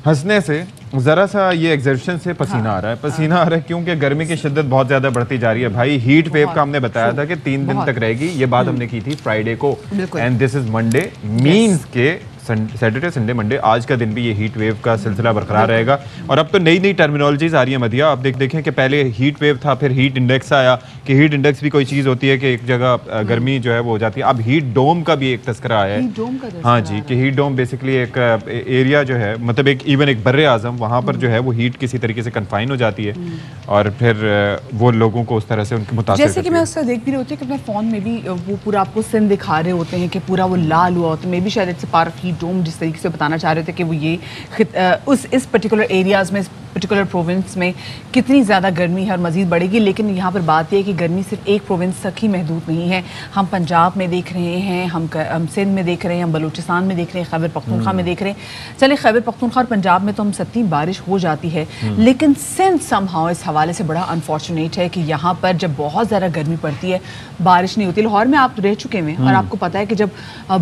ہنسنے سے ذرا سا یہ ایگزرشن سے پسینہ آ رہا ہے. پسینہ آ رہا ہے کیونکہ گرمی کی شدت بہت زیادہ بڑھتی جا رہی ہے بھائی. ہیٹ ویو کا ہم نے بتایا تھا کہ 3 دن تک رہے گی, یہ بات ہم نے کی تھی فرائیڈے کو, and this is Monday, means کہ سیٹرڈے سنڈے منڈے آج کا دن بھی یہ ہیٹ ویو کا سلسلہ برقرار رہے گا. اور اب تو نئی نئی ٹرمینالوجیز آ رہی ہیں مدیہ. آپ دیکھیں کہ پہلے ہیٹ ویو تھا, پھر ہیٹ انڈیکس آیا, کہ ہیٹ انڈیکس بھی کوئی چیز ہوتی ہے کہ ایک جگہ گرمی جو ہے وہ ہو جاتی ہے. اب ہیٹ ڈوم کا بھی ایک تذکرہ آیا ہے. ہاں جی, کہ ہیٹ ڈوم بیسکلی ایک ایریا جو ہے, مطلب ایک ایون ایک بر اعظم, وہاں پر جو ہے وہ ہیٹ کسی طریقے سے کنفائن ہو جاتی ہے اور پھر وہ لوگوں کو اس طرح سے ان کے متاثر جیسے کہ میں اس کا دیکھ بھی رہی ہوتی ہے کہ اپنے فون میں بھی وہ پورا آپ کو سن دکھا رہے ہوتے ہیں کہ پورا وہ لال ہوا ہوتا ہے. میں بھی شاید اٹس پارٹ آف ہیٹ ڈوم, جس طریقے سے بتانا چاہ رہے تھے کہ وہ یہ اس پرٹیکولر ایریاز میں, پرٹیکولر پروونس میں کتنی زیادہ گرمی ہے اور مزید بڑھے گی. لیکن یہاں پر بات یہ ہے کہ گرمی صرف ایک پروونس تک ہی محدود نہیں ہے. ہم پنجاب میں دیکھ رہے ہیں, ہم سندھ میں دیکھ رہے ہیں, ہم بلوچستان میں دیکھ رہے ہیں, خیبر پختونخوا میں دیکھ رہے ہیں. چلے خیبر پختونخوا اور پنجاب میں تو ہم ستی بارش ہو جاتی ہے, لیکن سندھ سم ہاؤ اس حوالے سے بڑا انفارچونیٹ ہے کہ یہاں پر جب بہت زیادہ گرمی پڑتی ہے بارش نہیں ہوتی. لاہور میں آپ رہ چکے ہیں اور آپ کو پتا ہے کہ جب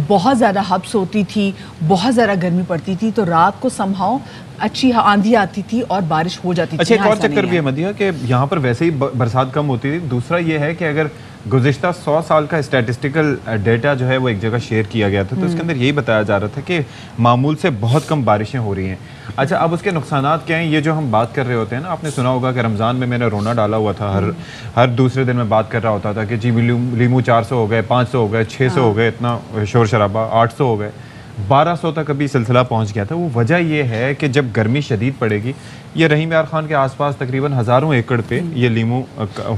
بہت زیادہ حبس ہوتی تھی, بہت زیادہ گرمی پڑتی تھی, تو رات کو سم ہاؤ اچھی آندھی آتی تھی اور بارش ہو جاتی تھی. اچھا, ایک اور چکر بھی ہے مدیہ کہ یہاں پر ویسے ہی برسات کم ہوتی تھی. دوسرا یہ ہے کہ اگر گزشتہ 100 سال کا اسٹیٹسٹیکل ڈیٹا جو ہے وہ ایک جگہ شیئر کیا گیا تھا, تو اس کے اندر یہی بتایا جا رہا تھا کہ معمول سے بہت کم بارشیں ہو رہی ہیں. اچھا, اب اس کے نقصانات کیا ہیں, یہ جو ہم بات کر رہے ہوتے ہیں نا, آپ نے سنا ہوگا کہ رمضان میں نے رونا ڈالا ہوا تھا, ہر دوسرے دن میں بات کر رہا ہوتا تھا کہ جی لیمو 400 ہو گئے, 500 ہو گئے, 600 ہو گئے, اتنا شور شرابہ, 800 ہو گئے, 1200 تک ابھی سلسلہ پہنچ گیا تھا. وہ وجہ یہ ہے کہ جب گرمی شدید پڑے گی, یہ رحیم یار خان کے آس پاس تقریباً ہزاروں ایکڑ پہ یہ لیمو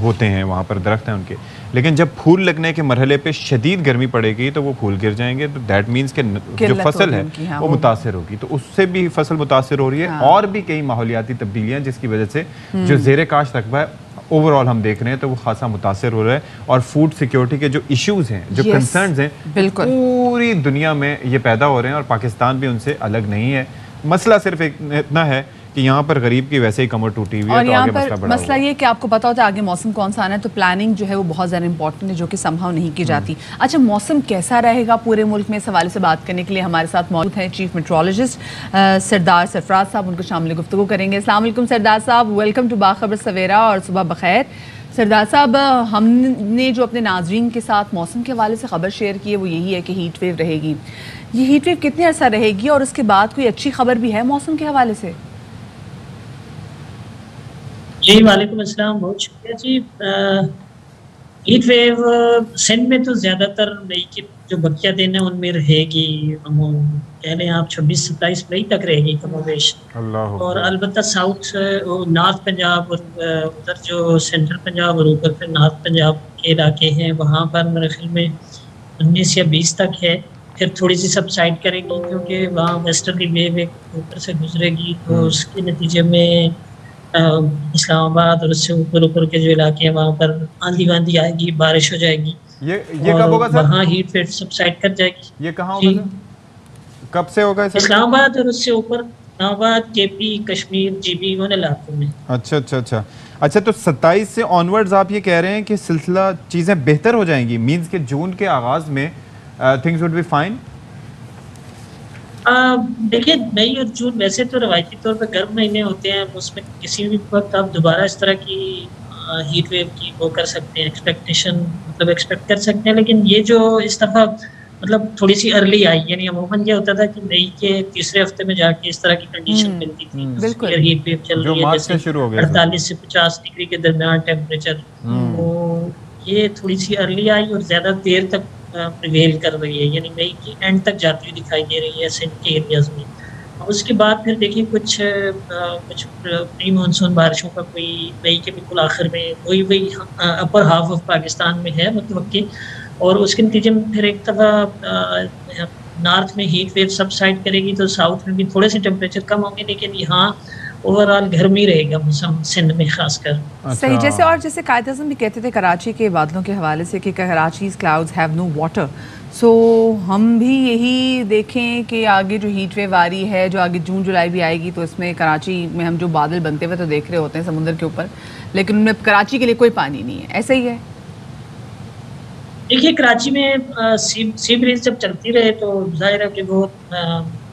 ہوتے ہیں, وہاں پر درخت ہیں ان کے, لیکن جب پھول لگنے کے مرحلے پہ شدید گرمی پڑے گی تو وہ پھول گر جائیں گے. تو دیٹ مینس کہ جو فصل ہے وہ متاثر ہوگی. تو اس سے بھی فصل متاثر ہو رہی ہے, اور بھی کئی ماحولیاتی تبدیلیاں جس کی وجہ سے جو زیر کاشت رقبہ ہے اوور آل ہم دیکھ رہے ہیں تو وہ خاصا متاثر ہو رہا ہے. اور فوڈ سیکیورٹی کے جو ایشوز ہیں, جو کنسرنز ہیں, پوری دنیا میں یہ پیدا ہو رہے ہیں, اور پاکستان بھی ان سے الگ نہیں ہے. مسئلہ صرف اتنا ہے کہ یہاں پر غریب کی ویسے ہی کمر ٹوٹی ہوئی ہے, اور یہاں پر مسئلہ یہ کہ آپ کو پتا ہوتا ہے آگے موسم کون سا آنا ہے, تو پلاننگ جو ہے وہ بہت زیادہ امپورٹنٹ ہے, جو کہ سمہاؤ نہیں کی جاتی. اچھا, موسم کیسا رہے گا پورے ملک میں, اس حوالے سے بات کرنے کے لیے ہمارے ساتھ موجود ہیں چیف میٹرولوجسٹ سردار سرفراز صاحب. ان کو شامل گفتگو کریں گے. السلام علیکم سردار صاحب, ویلکم ٹو باخبر سویرا, اور صبح بخیر. سردار صاحب, ہم نے جو اپنے ناظرین کے ساتھ موسم کے حوالے سے خبر شیئر کی ہے وہ یہی ہے کہ ہیٹ ویو رہے گی. یہ ہیٹ ویو کتنے عرصہ رہے گی, اور اس کے بعد کوئی اچھی خبر بھی ہے موسم کے حوالے سے؟ جی وعلیکم السلام, بہت شکریہ. جی ہیٹ ویو سندھ میں تو زیادہ تر مئی کے جو بقیہ دن ہیں ان میں رہے گی. کہہ لیں آپ 26-27 مئی تک رہے گی کم و بیش. اور البتہ ساؤتھ نارتھ پنجاب اور ادھر جو سینٹرل پنجاب اور اوپر پھر نارتھ پنجاب کے علاقے ہیں وہاں پر میرے خیال میں 19 یا 20 تک ہے. پھر تھوڑی سی سب سائڈ کرے گی کیونکہ وہاں ویسٹرلی ویو ایک اوپر سے گزرے گی, تو اس کے نتیجے میں اسلام آباد اور اس سے اوپر کے جو علاقے ہیں وہاں پر آندھی واندھی آئے گی, بارش ہو جائے گی. یہ کب ہوگا سر؟ وہاں ہیٹ ویو سب سائڈ کر جائے گی. یہ کہاں ہوگا سر, کب سے ہوگا سر؟ اسلام آباد اور اس سے اوپر اسلام آباد, کے پی, کشمیر, جی بی, ان علاقوں میں. اچھا, تو 27 سے آنورڈز آپ یہ کہہ رہے ہیں کہ سلسلہ چیزیں بہتر ہو جائیں گی, مینز کہ جون کے آغاز میں things would be fine. دیکھیے مئی اور جون ویسے تو روایتی طور پہ گرم مہینے ہوتے ہیں, اس میں کسی بھی وقت آپ دوبارہ اس طرح کی ہیٹ ویو کی وہ کر سکتے ہیں, ایکسپیکٹ کر سکتے ہیں. لیکن یہ جو اس دفعہ مطلب تھوڑی سی ارلی آئی, یعنی عموماً یہ ہوتا تھا کہ مئی کے تیسرے ہفتے میں جا کے اس طرح کی کنڈیشن ملتی تھی. ہیٹ ویو چل رہی ہے جیسے 48 سے 50 ڈگری کے درمیان ٹیمپریچر, تو یہ تھوڑی سی ارلی آئی اور زیادہ دیر تک پریویل کر رہی ہے, یعنی مئی کی اینڈ تک جاتی ہوئی دکھائی دے رہی ہے سندھ کے ایریاز میں. اس کے بعد پھر دیکھیے کچھ پری مانسون بارشوں کا کوئی مئی کے بالکل آخر میں وہی اپر ہاف آف پاکستان میں ہے متوقع, اور اس کے نتیجے میں پھر ایک دفعہ نارتھ میں ہیٹ ویو سب سائڈ کرے گی, تو ساؤتھ میں بھی تھوڑے سے ٹیمپریچر کم ہوں گے, لیکن یہاں اوور آل گرمی رہے گا موسم سندھ میں خاص کر. صحیح, جیسے قائد اعظم بھی کہتے تھے کراچی کے بادلوں کے حوالے سے کہ Karachi's clouds have no water, سو ہم بھی یہی دیکھیں کہ آگے جو ہیٹ ویو آ رہی ہے, جو آگے جون جولائی بھی آئے گی, تو اس میں کراچی میں ہم جو بادل بنتے ہوئے تو دیکھ رہے ہوتے ہیں سمندر کے اوپر, لیکن ان میں کراچی کے لیے کوئی پانی نہیں ہے, ایسا ہی ہے. دیکھیے کراچی میں سی بریز جب چلتی رہے تو ظاہر ہے کہ وہ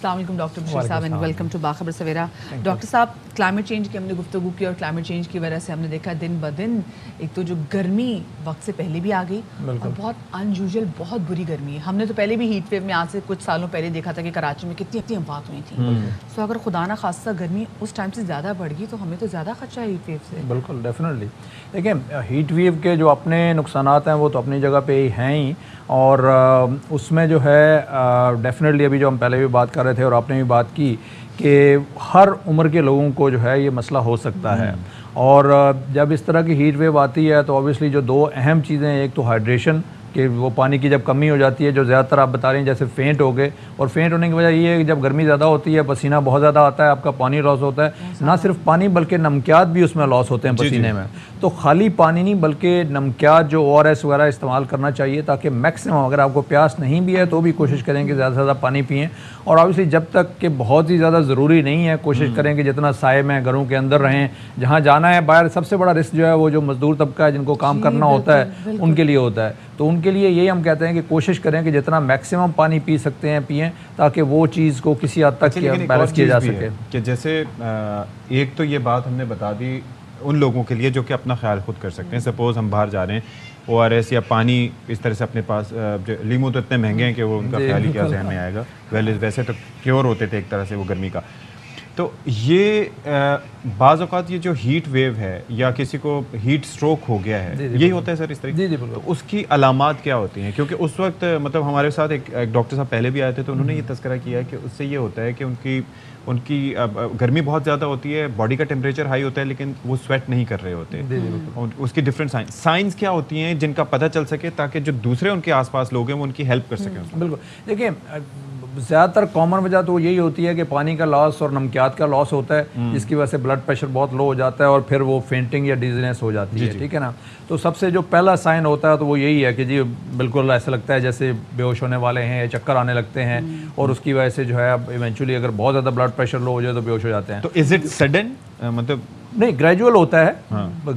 السلام علیکم ڈاکٹر بشیر صاحب اینڈ ویلکم ٹو باخبر سویرا. ڈاکٹر صاحب, کلائمیٹ چینج کی ہم نے گفتگو کی اور کلائمیٹ چینج کی وجہ سے ہم نے دیکھا دن بدن ایک تو جو گرمی وقت سے پہلے بھی آ گئی اور بہت ان یوزول بہت بری گرمی ہے. ہم نے تو پہلے بھی ہیٹ ویو میں آج سے کچھ سالوں پہلے دیکھا تھا کہ کراچی میں کتنی اموات ہوئی تھیں. سو اگر خدا نہ خاصہ گرمی اس ٹائم سے زیادہ بڑھ گئی تو ہمیں تو زیادہ خدشہ ہے ہیٹ ویو سے. بالکل ڈیفینیٹلی. دیکھیں ہیٹ ویو کے جو اپنے نقصانات ہیں وہ تو اپنی جگہ پہ ہی ہیں ہی, اور اس میں جو ہے ڈیفینیٹلی ابھی جو ہم پہلے بھی بات کر رہے تھے اور آپ نے بھی بات کی کہ ہر عمر کے لوگوں کو جو ہے یہ مسئلہ ہو سکتا ہے. اور جب اس طرح کی ہیٹ ویو آتی ہے تو اوبیسلی جو دو اہم چیزیں ہیں, ایک تو ہائیڈریشن کہ وہ پانی کی جب کمی ہو جاتی ہے, جو زیادہ تر آپ بتا رہے ہیں جیسے فینٹ ہو گئے, اور فینٹ ہونے کی وجہ یہ ہے کہ جب گرمی زیادہ ہوتی ہے پسینہ بہت زیادہ آتا ہے, آپ کا پانی لاس ہوتا ہے, نہ صرف پانی بلکہ نمکیات بھی اس میں لاس ہوتے ہیں پسینے میں. تو خالی پانی نہیں بلکہ نمکیات جو ORS وغیرہ استعمال کرنا چاہیے تاکہ میکسیمم اگر آپ کو پیاس نہیں بھی ہے تو بھی کوشش کریں کہ زیادہ سے زیادہ پانی پئیں. اور اوبیسلی جب تک کہ بہت ہی زیادہ ضروری نہیں ہے کوشش کریں کہ جتنا سائے میں گھروں کے اندر رہیں. جہاں جانا ہے باہر سب سے بڑا رسک جو ہے وہ جو مزدور طبقہ ہے جن کو کام کرنا ہوتا ہے ان کے لیے ہوتا ہے. تو ان کے لیے یہی ہم کہتے ہیں کہ کوشش کریں کہ جتنا میکسیمم پانی پی سکتے ہیں پئیں تاکہ وہ چیز کو کسی حد تک بیلنس کیا جا سکے. کہ جیسے ایک تو یہ بات ہم نے بتا دی ان لوگوں کے لیے جو کہ اپنا خیال خود کر سکتے ہیں. سپوز ہم باہر جا رہے ہیں, ORS یا پانی اس طرح سے اپنے پاس, لیمو تو اتنے مہنگے ہیں کہ وہ ان کا خیال ہی کیا ذہن میں آئے گا. ویسے تو پیور ہوتے تھے ایک طرح سے وہ گرمی کا. تو یہ بعض اوقات یہ جو ہیٹ ویو ہے یا کسی کو ہیٹ سٹروک ہو گیا ہے, یہی ہوتا ہے سر اس طریقے. تو اس کی علامات کیا ہوتی ہیں؟ کیونکہ اس وقت مطلب ہمارے ساتھ ایک ڈاکٹر صاحب پہلے بھی آئے تھے تو انہوں نے یہ تذکرہ کیا کہ اس سے یہ ہوتا ہے کہ ان کی گرمی بہت زیادہ ہوتی ہے, باڈی کا ٹیمپریچر ہائی ہوتا ہے لیکن وہ سویٹ نہیں کر رہے ہوتے. اس کی ڈفرینٹ سائنس کیا ہوتی ہیں جن کا پتہ چل سکے تاکہ جو دوسرے ان کے آس پاس لوگ ہیں وہ ان کی ہیلپ کر سکیں؟ بالکل. دیکھیں زیادہ تر کامن وجہ تو یہی ہوتی ہے کہ پانی کا لاس اور نمکیات کا لاس ہوتا ہے جس کی وجہ سے بلڈ پریشر بہت لو ہو جاتا ہے اور پھر وہ فینٹنگ یا ڈیزنس ہو جاتی ہے. ٹھیک ہے نا. تو سب سے جو پہلا سائن ہوتا ہے تو وہ یہی ہے کہ جی بالکل ایسا لگتا ہے جیسے بے ہوش ہونے والے ہیں, چکر آنے لگتے ہیں, اور اس کی وجہ سے جو ہے اب ایونچولی اگر بہت زیادہ بلڈ پریشر لو ہو جائے تو بے ہوش ہو جاتے ہیں. تو از اٹ سڈن مطلب نہیں, گریجول ہوتا ہے.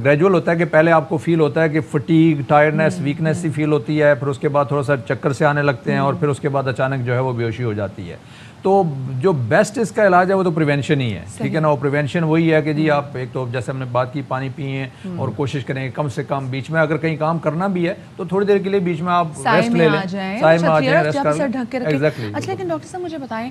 گریجول ہوتا ہے کہ پہلے آپ کو فیل ہوتا ہے کہ فٹیگ, ٹائرڈنیس, ویکنیس سی فیل ہوتی ہے, پھر اس کے بعد تھوڑا سا چکر سے آنے لگتے ہیں اور پھر اس کے بعد اچانک جو ہے وہ بے ہوشی ہو جاتی ہے. تو جو بیسٹ اس کا علاج ہے وہ تو پریونشن ہی ہے. ٹھیک ہے نا. وہ پریونشن وہی ہے کہ جی آپ ایک تو جیسے ہم نے بات کی پانی پئیں اور کوشش کریں کم سے کم بیچ میں اگر کہیں کام کرنا بھی ہے تو تھوڑی دیر کے لیے بیچ میں آپ ریسٹ لے لیں, سائے میں آ جائیں, ریسٹ کر لیں. ایگزیکٹلی. اچھا لیکن ڈاکٹر صاحب مجھے بتائیں,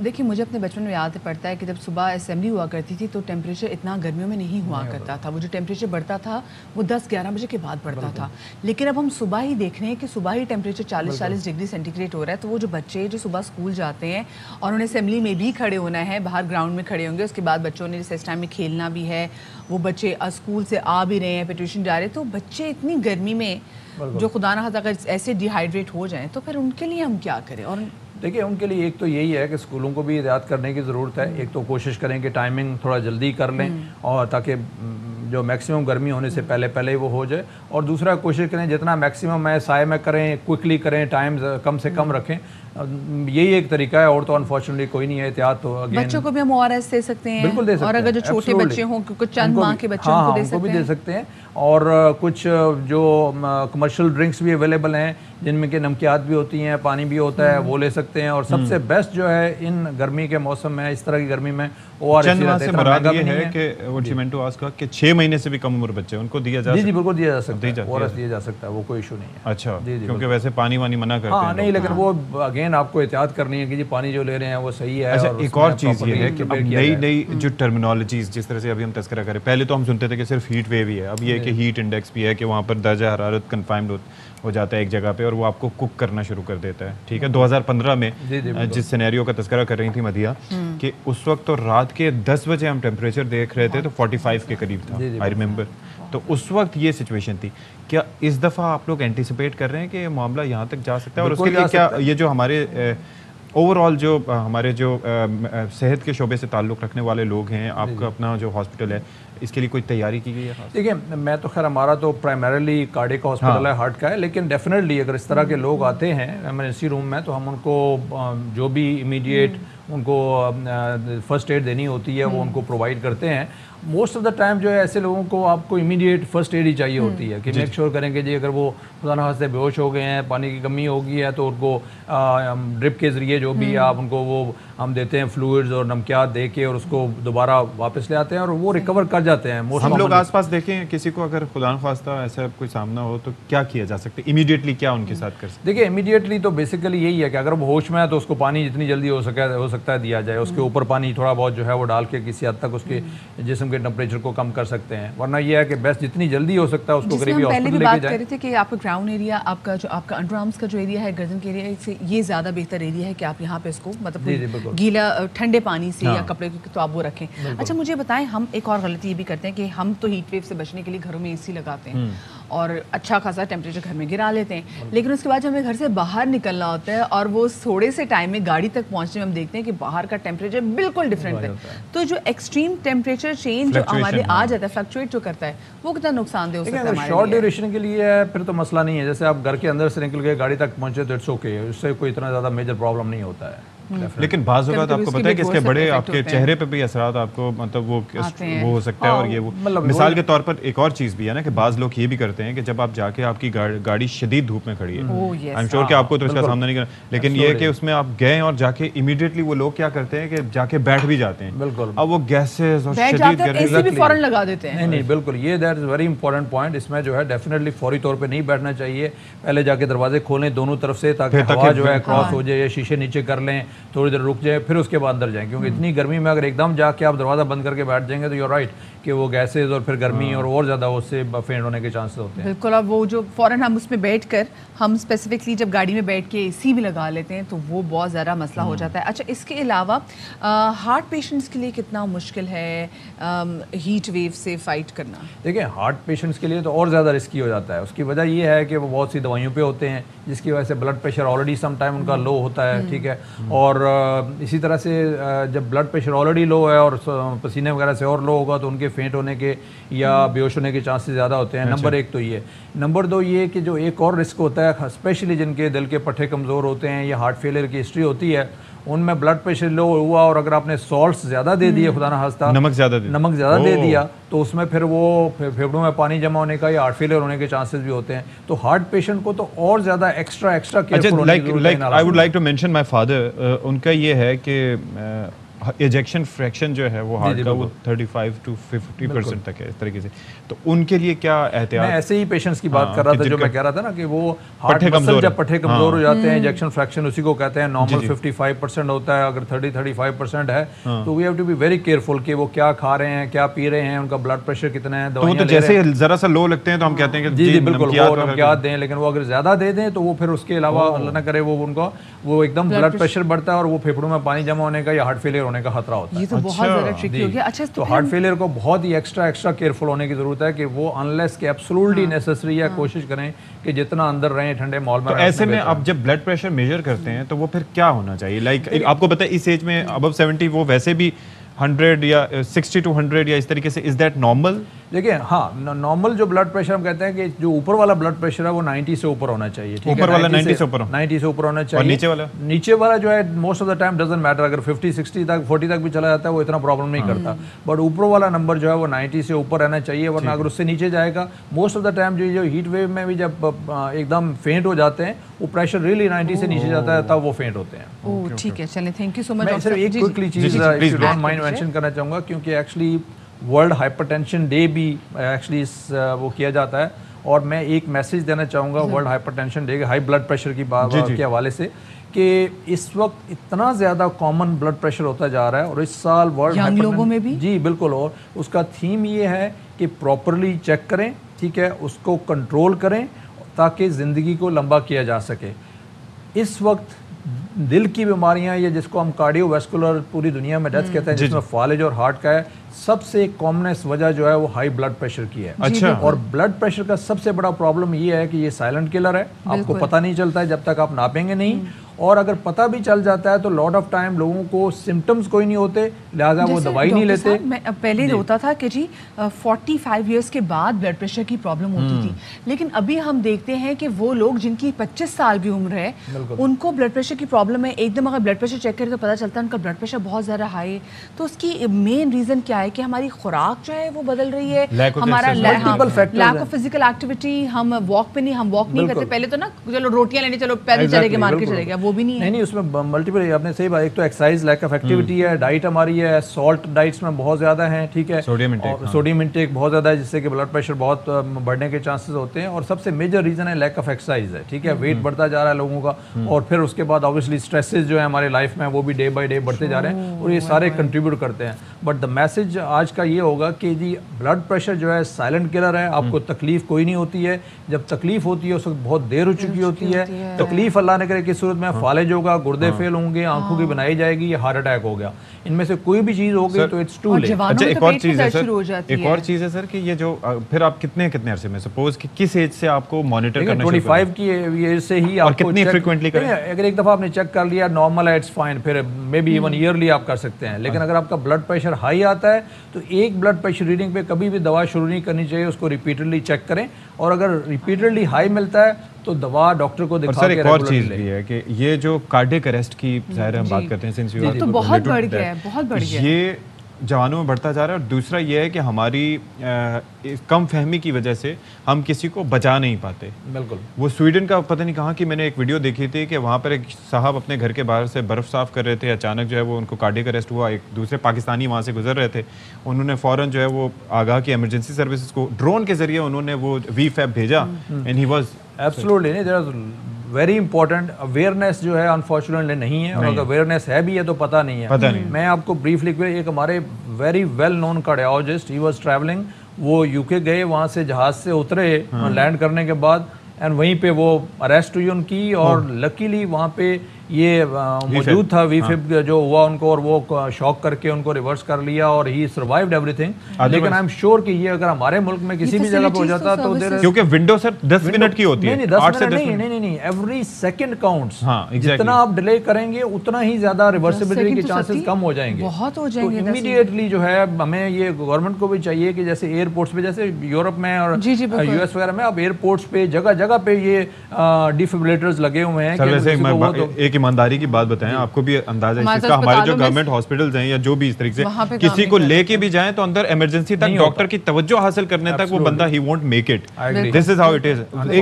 دیکھیے مجھے اپنے بچپن میں یاد پڑتا ہے کہ جب صبح اسمبلی ہوا کرتی تھی تو ٹیمپریچر اتنا گرمیوں میں نہیں ہوا کرتا تھا. وہ جو ٹیمپریچر بڑھتا تھا وہ 10-11 بجے کے بعد بڑھتا تھا. لیکن اب ہم صبح ہی دیکھ رہے ہیں کہ صبح ہی ٹیمپریچر 40 ڈگری سینٹی گریڈ ہو رہا ہے. تو وہ جو بچے جو صبح اسکول جاتے ہیں اور انہیں اسمبلی میں بھی کھڑے ہونا ہے, باہر گراؤنڈ میں کھڑے ہوں گے, اس کے بعد بچوں نے جیسے اس ٹائم میں کھیلنا بھی ہے, وہ بچے اسکول سے آ بھی رہے ہیں, پھر ٹیوشن جا رہے ہیں, تو بچے اتنی گرمی میں جو خدا نہ خواستہ اگر ایسے ڈی ہائیڈریٹ ہو جائیں تو پھر ان کے لیے ہم کیا کریں؟ اور دیکھیں ان کے لیے ایک تو یہی ہے کہ اسکولوں کو بھی احتیاط کرنے کی ضرورت ہے. ایک تو کوشش کریں کہ ٹائمنگ تھوڑا جلدی کر لیں اور تاکہ جو میکسیمم گرمی ہونے سے پہلے وہ ہو جائے. اور دوسرا کوشش کریں جتنا میکسیمم ہے سائے میں کریں, کوئکلی کریں, ٹائم کم سے کم رکھیں. یہی ایک طریقہ ہے, اور تو انفارچونیٹلی کوئی نہیں ہے. احتیاط تو بچوں کو بھی ہم ORS دے سکتے ہیں. بالکل دے سکتے ہیں. اور اگر جو چھوٹے بچے ہوں کچھ چند ماہ کے بچوں کو دے سکتے ہیں, بھی دے سکتے ہیں. اور کچھ جو کمرشل ڈرنکس بھی اویلیبل ہیں جن میں کہ نمکیات بھی ہوتی ہیں, پانی بھی ہوتا ہے, وہ لے سکتے ہیں. اور سب سے بیسٹ جو ہے ان گرمی کے موسم میں, اس طرح کی گرمی میں ORS سے مراد یہ ہے کہ کہ 6 مہینے سے بھی کم عمر بچے ان کو دیا جا سکتا ہے. جی بالکل دیا جا سکتا ہے, ORS دیا جا سکتا ہے, وہ کوئی ایشو نہیں ہے. اچھا, کیونکہ ویسے پانی وانی منع کرتے ہیں. ہاں نہیں, لیکن وہ اگین آپ کو احتیاط کرنی ہے کہ جی پانی جو لے رہے ہیں وہ صحیح ہے. اچھا, ایک اور چیز یہ ہے کہ نئی جو ٹرمینالوجیز جس طرح سے ابھی ہم تذکرہ کریں, پہلے تو ہم سنتے تھے کہ صرف ہیٹ ویو ہی ہے. اب یہ کہ ہیٹ انڈیکس بھی ہے کہ وہاں پر درجہ حرارت کنفائنڈ ہو جاتا ہے ایک جگہ پہ اور وہ آپ کو کک کرنا شروع کر دیتا ہے. ٹھیک ہے, 2015 میں جس سینیریو کا تذکرہ کر رہی تھی مدیہ کہ اس وقت تو رات کے 10 بجے ہم ٹیمپریچر دیکھ رہے تھے تو 45 کے قریب تھا, آئی ریممبر. تو اس وقت یہ سچویشن تھی. کیا اس دفعہ آپ لوگ اینٹیسپیٹ کر رہے ہیں کہ یہ معاملہ یہاں تک جا سکتا ہے؟ اور اس کے لیے کیا یہ جو ہمارے اوور آل جو ہمارے جو صحت کے شعبے سے تعلق رکھنے والے لوگ ہیں, آپ کا اپنا جو ہاسپٹل ہے, اس کے لیے کوئی تیاری کی گئی ہے؟ دیکھیں میں تو خیر ہمارا تو پرائمریلی کارڈیک ہاسپٹل ہے, ہارٹ کا ہے, لیکن ڈیفینیٹلی اگر اس طرح کے لوگ آتے ہیں ایمرجنسی روم میں تو ہم ان کو جو بھی امیڈیٹ ان کو فرسٹ ایڈ دینی ہوتی ہے وہ ان کو پرووائڈ کرتے ہیں. موسٹ آف دا ٹائم جو ہے ایسے لوگوں کو آپ کو امیڈیٹ فرسٹ ایڈ ہی چاہیے ہوتی ہے کہ میک شیور کریں کہ جی اگر وہ خدا نخواستہ سے بے ہوش ہو گئے ہیں, پانی کی کمی ہو گئی ہے, تو ان کو ڈرپ کے ذریعے جو بھی آپ ان کو وہ ہم دیتے ہیں فلوئڈز اور نمکیات دے کے, اور اس کو دوبارہ واپس لے آتے ہیں اور وہ ریکور کر جاتے ہیں. ہم لوگ آس پاس دیکھیں کسی کو اگر خدا نخواستہ ایسا کوئی سامنا ہو تو کیا کیا جا سکتا ہے امیڈیٹلی, کیا ان کے ساتھ کر سکتے؟ دیکھیں امیڈیٹلی تو بیسیکلی یہی ہے کہ اگر وہ ہوش میں ہے تو اس کو پانی جتنی جلدی ہو سکتا ہے دیا جائے. اس کے اوپر پانی تھوڑا بہت جو ہے وہ ڈال کے کسی حد تک اس کے جسم کے ٹمپریچر کو کم کر سکتے ہیں, ورنہ یہ ہے کہ بیسٹ جتنی جلدی ہو سکتا ہے اس کو قریبی ہاسپٹل لے کے جائیں. کہہ رہے تھے کہ آپ کا گراؤنڈ ایریا, آپ کا انڈر آرمز کا جو ایریا ہے, گردن کے ایریا سے, یہ زیادہ بہتر ایریا ہے کہ آپ یہاں پہ اس کو مطلب گیلا ٹھنڈے پانی سے یا کپڑے تو آپ وہ رکھیں. اچھا مجھے بتائیں, ہم ایک اور غلطی یہ بھی کرتے ہیں کہ ہم تو ہیٹ ویو سے بچنے کے لیے گھروں میں اے سی لگاتے ہیں اور اچھا خاصا ٹیمپریچر گھر میں گرا لیتے ہیں, لیکن اس کے بعد جب ہمیں گھر سے باہر نکلنا ہوتا ہے اور وہ تھوڑے سے ٹائم میں گاڑی تک پہنچنے میں ہم دیکھتے ہیں کہ باہر کا ٹیمپریچر بالکل ڈفرینٹ ہے. تو جو ایکسٹریم ٹیمپریچر چینج جو ہمارے آ جاتا ہے, فلکچویٹ جو کرتا ہے, وہ کتنا نقصان دہ ہو سکتا ہے ہمارے لیے؟ شارٹ ڈیوریشن کے لیے پھر تو مسئلہ نہیں ہے, جیسے آپ گھر کے اندر سے نکل کے گاڑی تک پہنچے تو اٹس اوکے, اس سے کوئی اتنا زیادہ میجر پرابلم نہیں ہوتا ہے. لیکن بعض اوقات آپ کو پتہ ہے کہ اس کے بڑے آپ کے چہرے پہ بھی اثرات آپ کو مطلب وہ ہو سکتا ہے. اور یہ وہ مثال کے طور پر ایک اور چیز بھی ہے نا کہ بعض لوگ یہ بھی کرتے ہیں کہ جب آپ جا کے آپ کی گاڑی شدید دھوپ میں کھڑی ہے, آئی ایم شیور کہ آپ کو تو اس کا سامنا نہیں کرنا, لیکن یہ کہ اس میں آپ گئے اور جا کے امیڈیٹلی وہ لوگ کیا کرتے ہیں کہ جا کے بیٹھ بھی جاتے ہیں. بالکل, اب وہ گیسز اور شدید گرمی بھی فوراً لگا دیتے ہیں. نہیں بالکل, یہ that is very important point. اس میں جو ہے ڈیفینیٹلی فوری طور پہ نہیں بیٹھنا چاہیے, پہلے جا کے دروازے کھولیں دونوں طرف سے تاکہ ہوا جو ہے کراس ہو جائے, یا شیشے نیچے کر لیں, تھوڑی دیر رک جائے, پھر اس کے بعد اندر جائیں, کیونکہ اتنی گرمی میں اگر ایک دم جا کے آپ دروازہ بند کر کے بیٹھ جائیں گے تو یو رائٹ کہ وہ گیسز اور پھر گرمی اور زیادہ اس سے فینٹ ہونے کے چانسز ہوتے ہیں. بالکل, اب وہ جو فوراً ہم اس میں بیٹھ کر ہم اسپیسیفکلی جب گاڑی میں بیٹھ کے اے سی بھی لگا لیتے ہیں تو وہ بہت زیادہ مسئلہ ہو جاتا ہے. اچھا, اس کے علاوہ ہارٹ پیشنٹس کے لیے کتنا مشکل ہے ہیٹ ویو سے فائٹ کرنا؟ دیکھیں ہارٹ پیشنٹس کے لیے تو اور زیادہ رسکی ہو جاتا ہے. اس کی وجہ یہ ہے کہ وہ بہت سی دوائیوں پہ ہوتے ہیں جس کی وجہ سے blood pressure already some time ان کا لو ہوتا ہے, ٹھیک ہے, اور اسی طرح سے جب بلڈ پریشر آلریڈی لو ہے اور پسینے وغیرہ سے اور لو ہوگا تو ان کے فینٹ ہونے کے یا بے ہوش ہونے کے چانسز زیادہ ہوتے ہیں. نمبر ایک تو یہ. نمبر دو یہ کہ جو ایک اور رسک ہوتا ہے اسپیشلی جن کے دل کے پٹھے کمزور ہوتے ہیں یا ہارٹ فیلئر کی ہسٹری ہوتی ہے, ان میں بلڈ پریشر لو ہوا اور اگر آپ نے سالٹس زیادہ دے دیے, خدا نخواستہ نمک زیادہ دے دیا, تو اس میں پھر وہ پھیپھڑوں میں پانی جمع ہونے کا یا ہارٹ فیلئر ہونے کے چانسز بھی ہوتے ہیں. تو ہارٹ پیشنٹ کو تو اور زیادہ ایکسٹرا کیئرفل ہونے کی ضرورت ہے. I would like to mention my father, ان کا یہ ہے کہ ایجیکشن فریکشن جو ہے وہ ہارٹ کا وہ 35 to 50% تک ہے اس طریقے سے. تو ان کے لیے کیا احتیاط؟ میں ایسے ہی پیشنٹس کی بات کر رہا تھا جو میں کہہ رہا تھا نا کہ وہ ہارٹ مسل جب پٹھے کمزور ہو جاتے ہیں, ایجیکشن فریکشن اسی کو کہتے ہیں, نارمل 55% ہوتا ہے, اگر 30-35% ہے تو we have to be very careful کہ وہ کیا کھا رہے ہیں, کیا پی رہے ہیں, ان کا بلڈ پریشر کتنا ہے. تو جیسے ذرا سا لو لگتے ہیں تو ہم کہتے ہیں کہ جی بالکل وہ نمکیات دیں, لیکن وہ اگر زیادہ دے دیں تو وہ پھر اس کے علاوہ اللہ نہ کرے وہ ان کو وہ ایک دم بلڈ پریشر بڑھتا ہے اور وہ پھیپھڑوں میں پانی جمع ہونے کا یا ہارٹ فیلئر ہونے کا خطرہ ہوتا ہے. یہ تو بہت زیادہ ٹرکی ہو گیا. اچھا, تو ہارٹ فیلئر کو بہت ہی ایکسٹرا کیئرفل ہونے کی ضرورت ہے کہ وہ انلیس کہ ایبسولوٹلی نیسیسری ہے, کوشش کریں کہ جتنا اندر رہیں ٹھنڈے ماحول میں. تو ایسے میں آپ جب بلڈ پریشر میجر کرتے ہیں تو وہ پھر کیا ہونا چاہیے؟ لائک آپ کو پتہ ہے اس ایج میں ابو 70 وہ ویسے بھی 100 یا 60 to 100 یا اس طریقے سے, از دیٹ نارمل؟ دیکھیں ہاں, نارمل جو بلڈ پریشر ہم کہتے ہیں کہ جو اوپر والا بلڈ پریشر ہے وہ 90 سے اوپر ہونا چاہیے. اوپر والا 90 سے اوپر 90 سے اوپر ہونا چاہیے. اور نیچے والا جو ہے most of the time doesn't matter, اگر 50-60 تک 40 تک بھی چلا جاتا ہے وہ اتنا پرابلم نہیں کرتا, بٹ اوپر والا نمبر جو ہے وہ 90 سے اوپر رہنا چاہیے, ورنہ اگر اس سے نیچے جائے گا موسٹ آف دا ٹائم جو ہیٹ ویو میں بھی جب ایک دم فینٹ ہو جاتے ہیں وہ پریشر ریلی 90 سے نیچے جاتا ہے تب وہ فینٹ ہوتے ہیں. اوہ ٹھیک ہے, چلیں تھینک یو سو مچ. میں صرف ایک کوئکلی چیز if you don't mind mention کرنا چاہوں گا, کیونکہ actually world hyper tension day بھی ایکچولی وہ کیا جاتا ہے, اور میں ایک میسیج دینا چاہوں گا ورلڈ ہائپر ٹینشن ڈے کے ہائی بلڈ پریشر کی بات کے حوالے سے کہ اس وقت اتنا زیادہ کامن بلڈ پریشر ہوتا جا رہا ہے, اور اس سال ورلڈ لوگوں میں بھی جی بالکل, اور اس کا تھیم یہ ہے کہ پراپرلی چیک کریں, ٹھیک ہے, اس کو کنٹرول کریں تاکہ زندگی کو لمبا کیا جا سکے. اس وقت دل کی بیماریاں یا جس کو ہم کارڈیو ویسکولر پوری دنیا میں ڈیتھ کہتے ہیں, جس میں فالج اور ہارٹ کا ہے, سب سے کامنس وجہ جو ہے وہ ہائی بلڈ پریشر کی ہے. اچھا, اور بلڈ پریشر کا سب سے بڑا پرابلم یہ ہے کہ یہ سائلنٹ کلر ہے, آپ کو پتہ نہیں چلتا ہے جب تک آپ ناپیں گے نہیں, اور اگر پتہ بھی چل جاتا ہے تو لاٹ آف ٹائم لوگوں کو سمٹمز کوئی نہیں ہوتے, لہٰذا وہ دوائی نہیں لیتے. پہلے ہوتا تھا کہ جی 45 ایئرس کے بعد بلڈ پریشر کی پرابلم ہوتی تھی, لیکن ابھی ہم دیکھتے ہیں کہ وہ لوگ جن کی 25 سال بھی عمر ہے ان کو بلڈ پریشر کی پرابلم ہے, ایک دم اگر بلڈ پریشر چیک کرے تو پتہ چلتا ہے ان کا بلڈ پریشر بہت زیادہ ہائی ہے. تو اس کی مین ریزن کیا ہے ہے کہ ہماری خوراک جو ہے وہ بدل رہی ہے, Lack of ہمارا exercise. Multiple factors لیک ہیں. آف فزیکل ایکٹیویٹی, ہم واک نہیں کرتے. پہلے تو نا چلو روٹیاں لینے چلو پیدل چلے گئے مارکیٹ چلے گئے, وہ بھی نہیں ہے. نہیں اس میں ملٹیپل, آپ نے صحیح بات, ایک تو ایکسرسائز, لیک آف ایکٹیویٹی ہے, ڈائٹ ہماری ہے, سالٹ ڈائٹس میں بہت زیادہ ہیں, ٹھیک ہے, سوڈیم انٹیک بہت زیادہ ہے جس سے کہ بلڈ پریشر بہت بڑھنے کے چانسز ہوتے ہیں, اور سب سے میجر ریزن ہے لیک آف ایکسرسائز ہے, ٹھیک ہے, ویٹ بڑھتا جا رہا ہے لوگوں کا, اور پھر اس کے بعد آبویسلی اسٹریسز جو ہے ہمارے لائف میں وہ بھی ڈے بائی ڈے بڑھتے جا رہے ہیں, اور یہ سارے کنٹریبیوٹ کرتے ہیں. بٹ دا میسج آج کا یہ ہوگا کہ جی بلڈ پریشر جو ہے سائلنٹ کلر ہے, آپ کو تکلیف کوئی نہیں ہوتی ہے, جب تکلیف ہوتی ہے اس وقت بہت دیر ہو چکی ہوتی ہے, تکلیف اللہ نہ کرے کس صورت میں فالج ہوگا, گردے فیل ہوں گے, آنکھوں کی بنائی جائے گی, یا ہارٹ اٹیک ہو گیا, ان میں سے کوئی بھی چیز ہو گئی تو اٹس ٹو لیٹ. اچھا ایک اور چیز ہے سر, ایک اور چیز ہے سر کہ یہ جو پھر آپ کتنے عرصے میں سپوز کہ کس ایج سے آپ کو مانیٹر کرنا شروع کریں؟ 25 کی ایج سے ہی آپ کو کتنی فریکوینٹلی کریں؟ اگر ایک دفعہ آپ نے چیک کر لیا نارمل ہے اٹس فائن, پھر مے بی ایون ایئرلی آپ کر سکتے ہیں. لیکن اگر آپ کا بلڈ پریشر ہائی آتا ہے تو ایک بلڈ پریشر ریڈنگ پہ کبھی بھی دوا شروع نہیں کرنی چاہیے, اس کو ریپیٹڈلی چیک کریں, اور اگر ریپیٹڈلی ہائی ملتا ہے تو دوا ڈاکٹر کو دکھا کے. ایک اور چیز بھی ہے کہ یہ جو کارڈیک اریسٹ کی ظاہر ہم بات کرتے ہیں, سنس یو تو بہت بڑھ گیا ہے, بہت بڑھ گیا ہے, یہ جوانوں میں بڑھتا جا رہا ہے. اور دوسرا یہ ہے کہ ہماری کم فہمی کی وجہ سے ہم کسی کو بچا نہیں پاتے. بالکل, وہ سویڈن کا پتہ نہیں کہاں کی میں نے ایک ویڈیو دیکھی تھی کہ وہاں پر ایک صاحب اپنے گھر کے باہر سے برف صاف کر رہے تھے, اچانک جو ہے وہ ان کو کارڈیک اریسٹ ہوا, ایک دوسرے پاکستانی وہاں سے گزر رہے تھے, انہوں نے فوراً جو ہے وہ آگاہ کی ایمرجنسی سروسز کو ڈرون کے ذریعے انہوں نے وہ وی فیب بھیجا, اینڈ ہی واز ایبسولوٹلی نہیں, دیر از ویری امپورٹنٹ. اویئرنیس جو ہے انفارچونیٹلی نہیں ہے, اور اگر اویئرنیس ہے بھی ہے تو پتہ نہیں ہے. میں آپ کو بریفلی, ایک ہمارے very well known cardiologist, he was travelling, وہ یو کے گئے, وہاں سے جہاز سے اترے, لینڈ کرنے کے بعد اینڈ وہیں پہ وہ اریسٹ ہوئی ان کی, اور لکیلی وہاں پہ یہ موجود تھا وی فیب جو ہوا ان کو, اور وہ شاک کر کے ان کو ریورس کر لیا, اور ہی سروائیوڈ ایوری تھنگ. لیکن آئی ایم شیور کہ یہ اگر ہمارے ملک میں کسی بھی جگہ پہ ہو جاتا تو کیونکہ ونڈو سر 10 منٹ کی ہوتی ہے, 8 سے 10 منٹ نہیں, ایوری سیکنڈ کاؤنٹس. جتنا آپ ڈیلے کریں گے اتنا ہی زیادہ ریورسبلٹی کے چانسز کم ہو جائیں گے, بہت ہو جائیں گے. امیڈیٹلی جو ہے ہمیں یہ گورنمنٹ کو بھی چاہیے کہ جیسے ایئرپورٹس پہ, جیسے یورپ میں اور یو ایس وغیرہ میں اب ایئرپورٹس پہ جگہ جگہ پہ یہ ڈیفیبریلیٹرز لگے ہوئے ہیں. ایک ایمانداری کی بات بتائیں, آپ کو بھی اندازہ ہے اس کا, ہمارے جو گورنمنٹ ہاسپٹلز ہیں یا جو بھی اس طریقے سے کسی کو لے کے بھی جائیں تو اندر ایمرجنسی تک ڈاکٹر کی توجہ حاصل کرنے تک وہ بندہ he won't make it. This is how it is.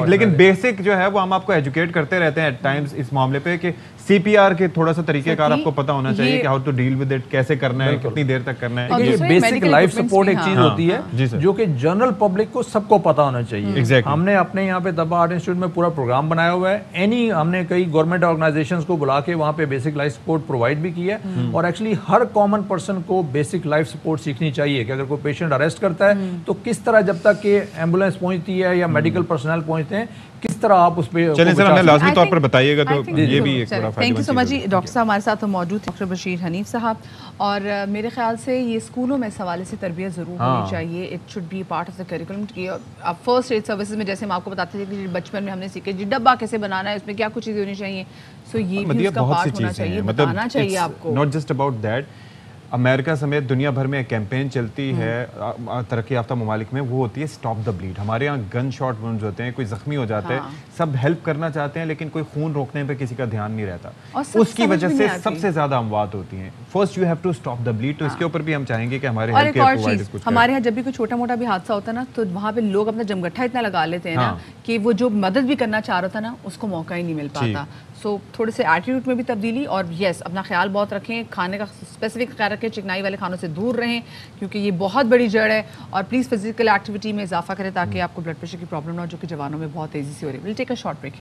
لیکن بیسک جو ہے وہ ہم آپ کو ایجوکیٹ کرتے رہتے ہیں ایٹ ٹائمز اس معاملے پہ کہ سی پی آر کے تھوڑا سا طریقہ کار آپ کو پتا ہونا چاہیے کہ how to deal with it, کیسے کرنا ہے, کتنی دیر تک کرنا ہے. یہ بیسک لائف سپورٹ ایک چیز ہوتی ہے جو کہ جنرل پبلک کو سب کو پتا ہونا چاہیے. ہم نے اپنے یہاں پہ طبا آرٹ انسٹیٹیوٹ میں پورا پروگرام بنایا ہوا ہے, ہم نے کئی گورنمنٹ آرگنائزیشنز کو بلا کے وہاں پہ بیسک لائف سپورٹ پرووائڈ بھی کی ہے. اور ایکچولی ہر کامن پرسن کو بیسک لائف سپورٹ سیکھنی چاہیے کہ اگر کوئی پیشنٹ اریسٹ کرتا ہے تو کس طرح جب تک کہ ایمبولینس پہنچتی ہے یا میڈیکل پرسنل پہنچتے ہیں کس طرح آپ اس پہ. چلیں سر ہمیں لازمی طور پر بتائیے گا تو یہ بھی ایک بڑا فائدہ. Thank you so much. Doctor صاحب ہمارے ساتھ موجود ہیں, ڈاکٹر بشیر حنیف صاحب, اور میرے خیال سے یہ اسکولوں میں اس حوالے سے تربیت ضرور ہونی چاہیے. It should be part of the curriculum. اب فرسٹ ایڈ سروسز میں جیسے ہم آپ کو بتاتے تھے کہ بچپن میں ہم نے سیکھے جی ڈبہ کیسے بنانا ہے, اس میں کیا کچھ چیزیں ہونی چاہیے, سو یہ بھی اس کا پارٹ ہونا چاہیے, بتانا چاہیے آپ کو. ناٹ جسٹ اباؤٹ دیٹ, امریکہ سمیت دنیا بھر میں ایک کیمپین چلتی ہے ترقی یافتہ ممالک میں, وہ ہوتی ہے اسٹاپ دا بلیڈ. ہمارے یہاں گن شاٹ وونڈز ہوتے ہیں, کوئی زخمی ہو جاتا ہے, سب ہیلپ کرنا چاہتے ہیں لیکن کوئی خون روکنے پہ کسی کا دھیان نہیں رہتا, اس کی وجہ سے سب سے زیادہ اموات ہوتی ہیں. First you have to stop the bleed. تو اس کے اوپر بھی ہم چاہیں گے کہ ہمارے ہیلتھ کیئر پرووائڈرز کچھ کریں. ہمارے یہاں جب بھی کوئی چھوٹا موٹا بھی حادثہ ہوتا ہے نا تو وہاں پہ لوگ اپنا جمگٹھا اتنا لگا لیتے ہیں نا کہ وہ جو مدد بھی کرنا چاہ رہا تھا نا اس کو موقع ہی نہیں مل پاتا. سو تھوڑے سے ایٹیٹیوڈ میں بھی تبدیلی, اور یس اپنا خیال بہت رکھیں, کھانے کا اسپیسیفک خیال رکھیں, چکنائی والے کھانوں سے دور رہیں کیونکہ یہ بہت بڑی جڑ ہے. اور پلیز فزیکل ایکٹیویٹی میں اضافہ کریں تاکہ آپ کو بلڈ پریشر کی پرابلم نہ ہو جو کہ جوانوں میں بہت تیزی سے ہو رہی ہے. We'll take a short break.